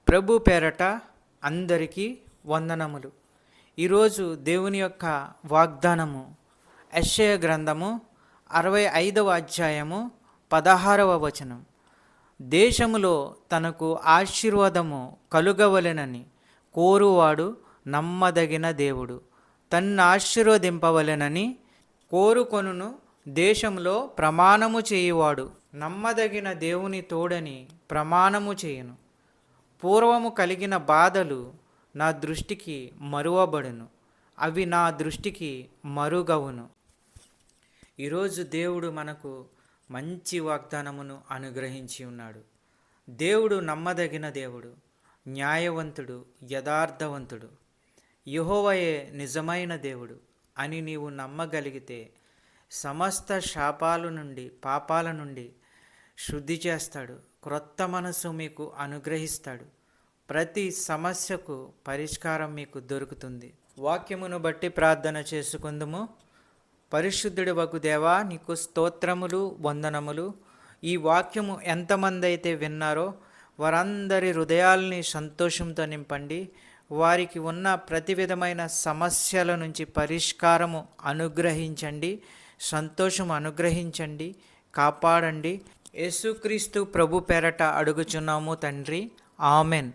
ప్రభు పేరట అందరికీ వందనములు. ఈరోజు దేవుని యొక్క వాగ్దానము యెషయా గ్రంథము 65వ అధ్యాయము 16వ వచనం. దేశములో తనకు ఆశీర్వాదము కలుగవలెనని కోరువాడు నమ్మదగిన దేవుడు, తన్ను ఆశీర్వదింపవలెనని కోరుకొనును. దేశంలో ప్రమాణము చేయువాడు నమ్మదగిన దేవుని తోడని ప్రమాణము చేయును. పూర్వము కలిగిన బాధలు నా దృష్టికి మరువబడును, అవి నా దృష్టికి మరుగవును. ఈరోజు దేవుడు మనకు మంచి వాగ్దానమును అనుగ్రహించి ఉన్నాడు. దేవుడు నమ్మదగిన దేవుడు, న్యాయవంతుడు, యథార్థవంతుడు. యెహోవాయే నిజమైన దేవుడు అని నీవు నమ్మగలిగితే సమస్త శాపాల నుండి, పాపాల నుండి శుద్ధి చేస్తాడు. క్రొత్త మనసు మీకు అనుగ్రహిస్తాడు. ప్రతి సమస్యకు పరిష్కారం మీకు దొరుకుతుంది. వాక్యమును బట్టి ప్రార్థన చేసుకుందుము. పరిశుద్ధుడి వగు దేవా, నీకు స్తోత్రములు, వందనములు. ఈ వాక్యము ఎంతమంది అయితే విన్నారో వారందరి హృదయాల్ని సంతోషంతో నింపండి. వారికి ఉన్న ప్రతి విధమైన సమస్యల నుంచి పరిష్కారము అనుగ్రహించండి, సంతోషం అనుగ్రహించండి, కాపాడండి. యేసుక్రీస్తు ప్రభు పేరట అడుగుచున్నాము తండ్రి, ఆమెన్.